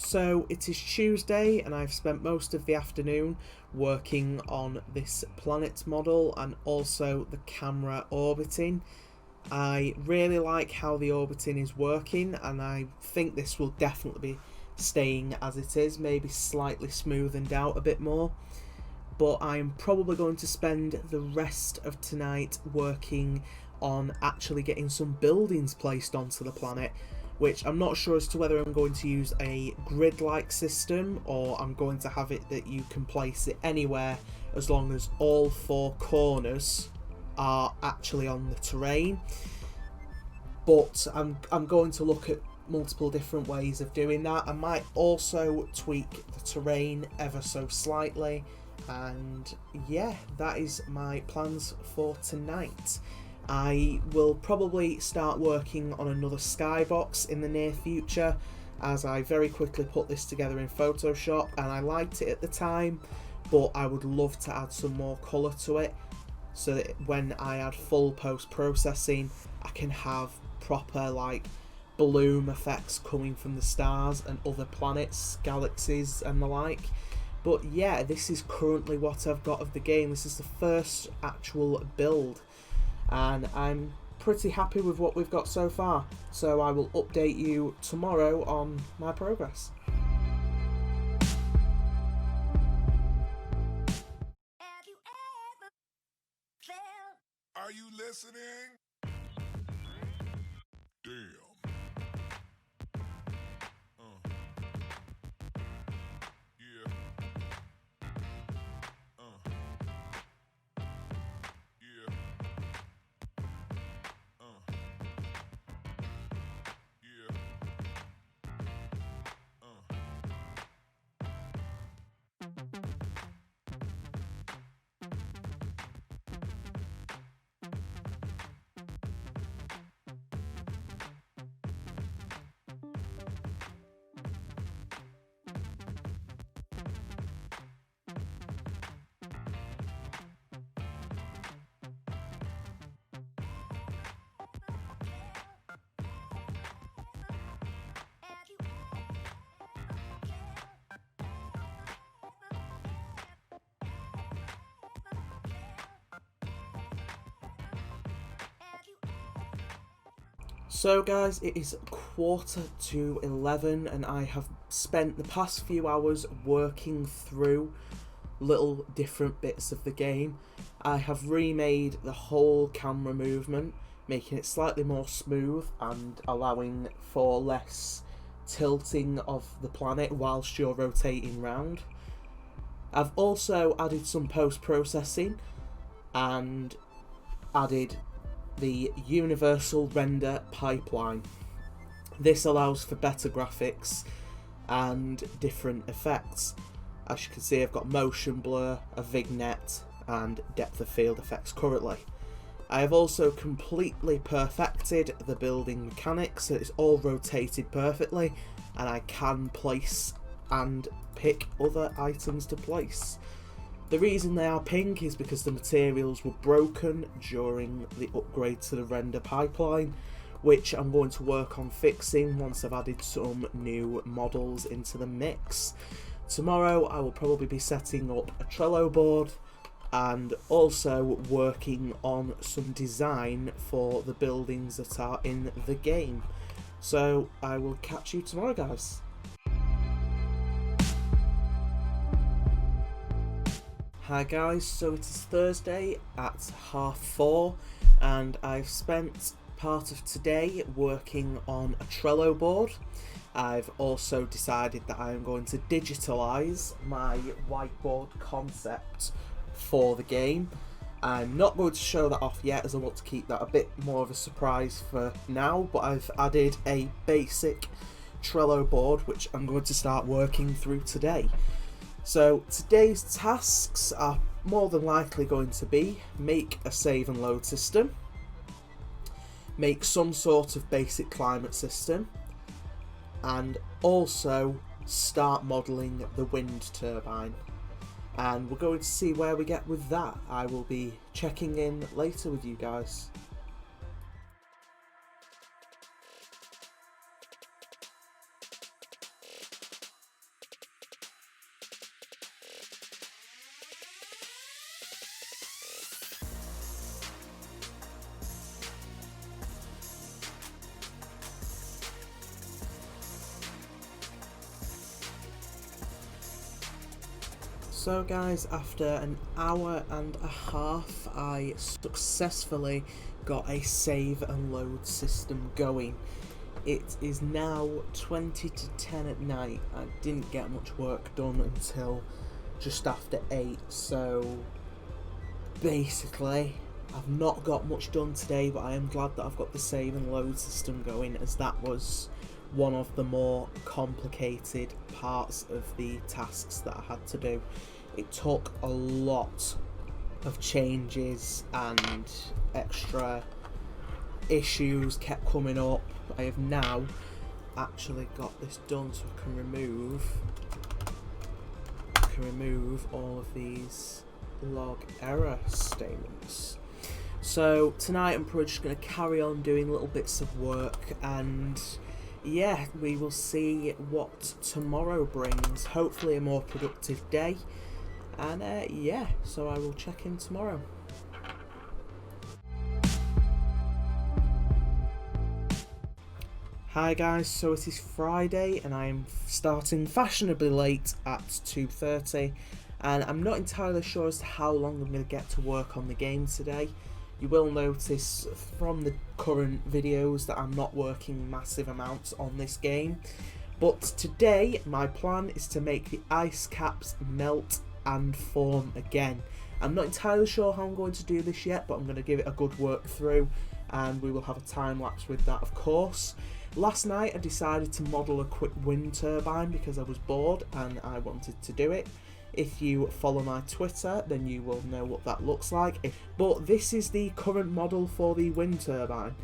So it is Tuesday and I've spent most of the afternoon working on this planet model and also the camera orbiting. I really like how the orbiting is working and I think this will definitely be staying as it is, maybe slightly smoothened out a bit more. But I'm probably going to spend the rest of tonight working on actually getting some buildings placed onto the planet, which I'm not sure as to whether I'm going to use a grid-like system or I'm going to have it that you can place it anywhere as long as all four corners are actually on the terrain. But I'm going to look at multiple different ways of doing that. I might also tweak the terrain ever so slightly, and yeah, that is my plans for tonight. I will probably start working on another skybox in the near future, as I very quickly put this together in Photoshop and I liked it at the time, but I would love to add some more colour to it so that when I add full post-processing I can have proper like bloom effects coming from the stars and other planets, galaxies and the like. But yeah, this is currently what I've got of the game. This is the first actual build and I'm pretty happy with what we've got so far, so I will update you tomorrow on my progress. Are you listening? Damn. Yeah. Yeah. Yeah. So guys, it is 11:15 and I have spent the past few hours working through little different bits of the game. I have remade the whole camera movement, making it slightly more smooth and allowing for less tilting of the planet whilst you're rotating round. I've also added some post-processing and added the universal render pipeline. This allows for better graphics and different effects. As you can see, I've got motion blur, a vignette and depth of field effects currently. I have also completely perfected the building mechanics, so it's all rotated perfectly and I can place and pick other items to place. The reason they are pink is because the materials were broken during the upgrade to the render pipeline, which I'm going to work on fixing once I've added some new models into the mix. Tomorrow I will probably be setting up a Trello board and also working on some design for the buildings that are in the game. So I will catch you tomorrow, guys. Hi guys, so it is Thursday at 4:30 and I've spent part of today working on a Trello board. I've also decided that I am going to digitalise my whiteboard concept for the game. I'm not going to show that off yet as I want to keep that a bit more of a surprise for now, but I've added a basic Trello board which I'm going to start working through today. So today's tasks are more than likely going to be make a save and load system, make some sort of basic climate system, and also start modelling the wind turbine. And we're going to see where we get with that. I will be checking in later with you guys. So guys, after an hour and a half, I successfully got a save and load system going. It is now 20 to 10 at night. I didn't get much work done until just after 8, so basically I've not got much done today, but I am glad that I've got the save and load system going, as that was one of the more complicated parts of the tasks that I had to do. It took a lot of changes and extra issues kept coming up. I have now actually got this done, so I can remove all of these log error statements. So tonight I'm probably just going to carry on doing little bits of work, and yeah, we will see what tomorrow brings. Hopefully a more productive day, and yeah, so I will check in tomorrow. Hi guys, so it is Friday and I am starting fashionably late at 2:30, and I'm not entirely sure as to how long I'm going to get to work on the game today. You will notice from the current videos that I'm not working massive amounts on this game, but today my plan is to make the ice caps melt and form again. I'm not entirely sure how I'm going to do this yet, but I'm going to give it a good work through, and we will have a time lapse with that, of course. Last night I decided to model a quick wind turbine because I was bored and I wanted to do it. If you follow my Twitter, then you will know what that looks like. But this is the current model for the wind turbine.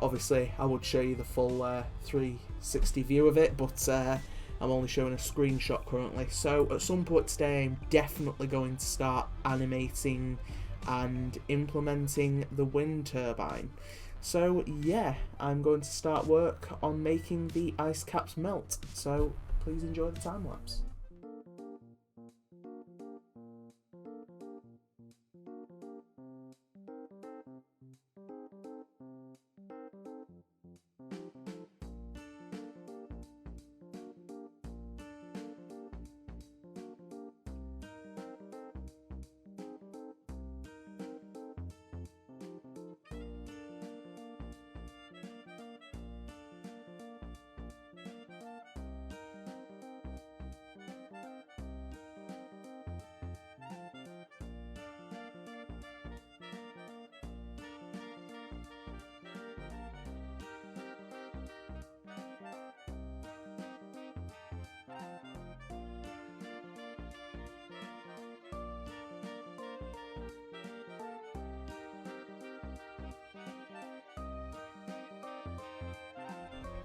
Obviously, I would show you the full 360 view of it, but I'm only showing a screenshot currently. So at some point today, I'm definitely going to start animating and implementing the wind turbine. So yeah, I'm going to start work on making the ice caps melt. So please enjoy the time lapse.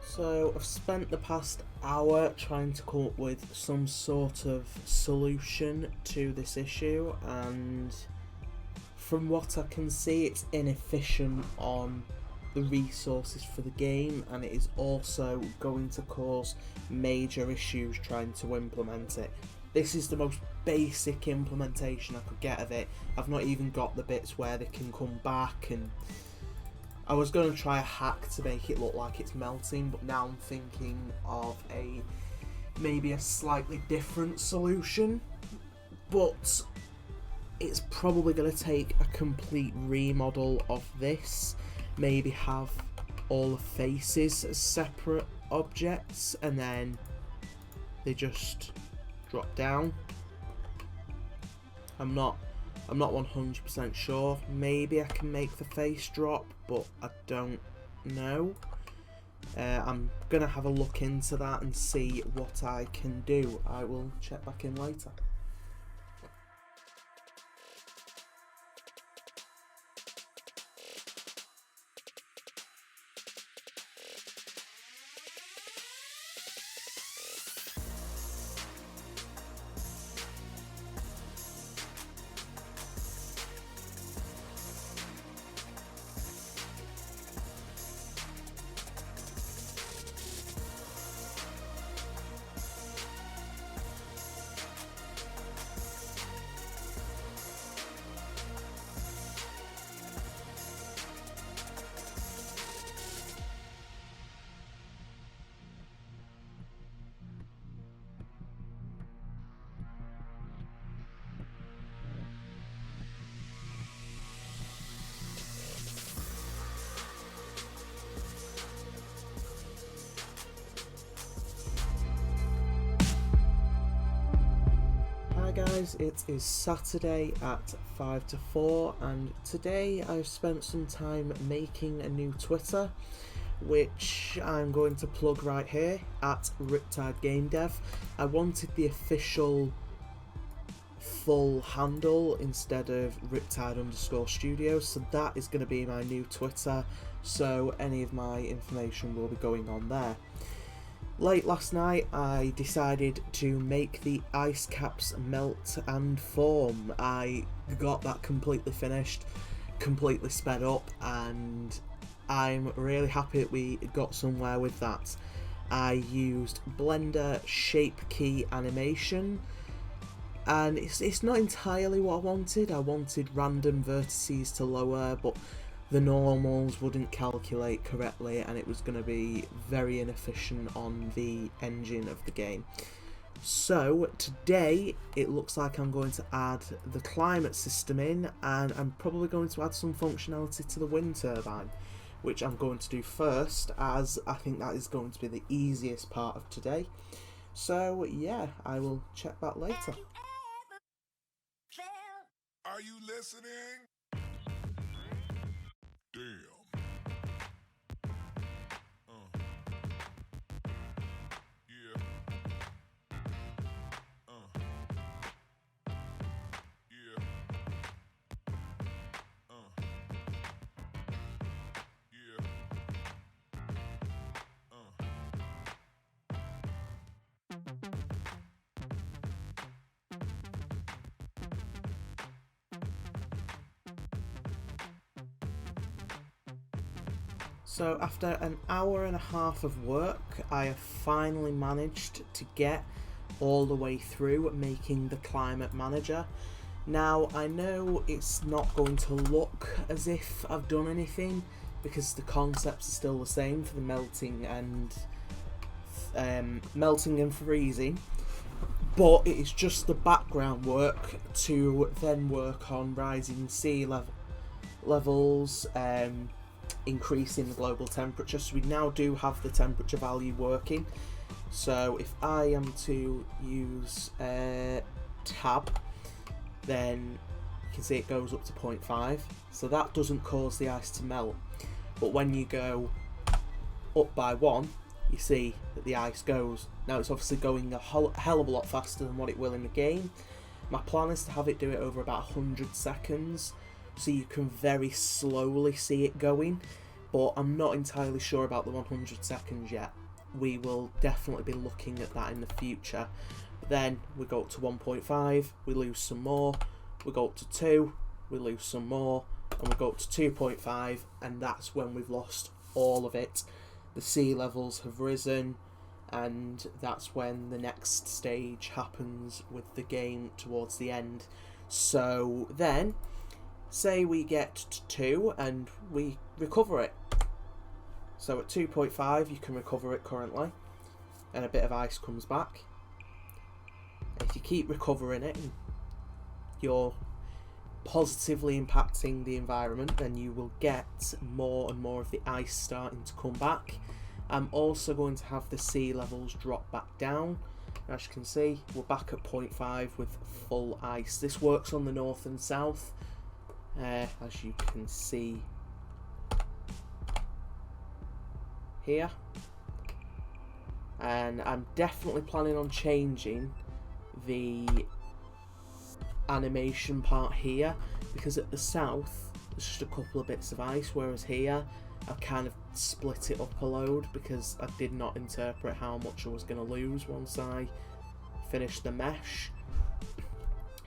So I've spent the past hour trying to come up with some sort of solution to this issue, and from what I can see, it's inefficient on the resources for the game, and it is also going to cause major issues trying to implement it. This is the most basic implementation I could get of it. I've not even got the bits where they can come back, and I was going to try a hack to make it look like it's melting, but now I'm thinking of maybe a slightly different solution, but it's probably going to take a complete remodel of this. Maybe have all the faces as separate objects and then they just drop down. I'm not 100% sure. Maybe I can make the face drop, but I don't know. I'm gonna have a look into that and see what I can do. I will check back in later. guys, it is Saturday at 5 to 4 and today I've spent some time making a new Twitter which I'm going to plug right here at Riptide Game Dev. I wanted the official full handle instead of Riptide_Studios, so that is going to be my new Twitter, so any of my information will be going on there. Late last night I decided to make the ice caps melt and form. I got that completely finished, completely sped up, and I'm really happy we got somewhere with that. I used Blender shape key animation, and it's not entirely what I wanted. I wanted random vertices to lower, but the normals wouldn't calculate correctly and it was going to be very inefficient on the engine of the game. So today it looks like I'm going to add the climate system in, and I'm probably going to add some functionality to the wind turbine, which I'm going to do first, as I think that is going to be the easiest part of today. So yeah, I will check back later. Are you listening? Damn. Yeah. Yeah. Yeah. So after an hour and a half of work, I have finally managed to get all the way through making the climate manager. Now I know it's not going to look as if I've done anything because the concepts are still the same for the melting and freezing, but it is just the background work to then work on rising sea levels, increasing the global temperature. So we now do have the temperature value working. So if I am to use tab, then you can see it goes up to 0.5, so that doesn't cause the ice to melt. But when you go up by 1, you see that the ice goes. Now it's obviously going a hell of a lot faster than what it will in the game. My plan is to have it do it over about 100 seconds, so you can very slowly see it going, but I'm not entirely sure about the 100 seconds yet. We will definitely be looking at that in the future. But then we go up to 1.5, we lose some more, we go up to 2, we lose some more, and we go up to 2.5, and that's when we've lost all of it. The sea levels have risen, and that's when the next stage happens with the game towards the end. So then, say we get to 2 and we recover it. So at 2.5 you can recover it currently, and a bit of ice comes back. If you keep recovering it and you're positively impacting the environment, then you will get more and more of the ice starting to come back. I'm also going to have the sea levels drop back down. As you can see, we're back at 0.5 with full ice. This works on the north and south, as you can see here. And I'm definitely planning on changing the animation part here, because at the south there's just a couple of bits of ice, whereas here I've kind of split it up a load because I did not interpret how much I was going to lose once I finished the mesh.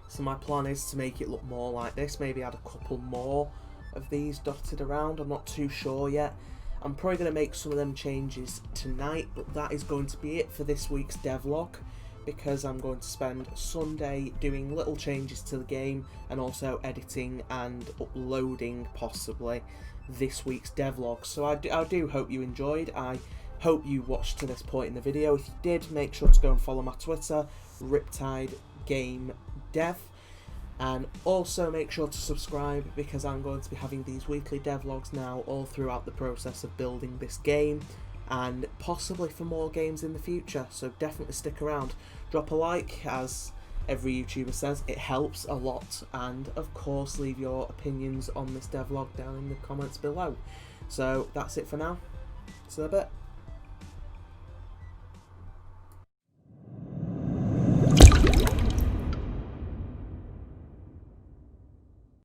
So my plan is to make it look more like this, maybe add a couple more of these dotted around. I'm not too sure yet. I'm probably going to make some of them changes tonight, but that is going to be it for this week's devlog, because I'm going to spend Sunday doing little changes to the game and also editing and uploading possibly this week's devlog. So I do hope you enjoyed. I hope you watched to this point in the video. If you did, make sure to go and follow my Twitter, Riptide Game Dev, and also make sure to subscribe, because I'm going to be having these weekly devlogs now all throughout the process of building this game, and possibly for more games in the future, so definitely stick around. Drop a like, as every YouTuber says. It helps a lot, and of course leave your opinions on this devlog down in the comments below. So that's it for now. See you in a bit.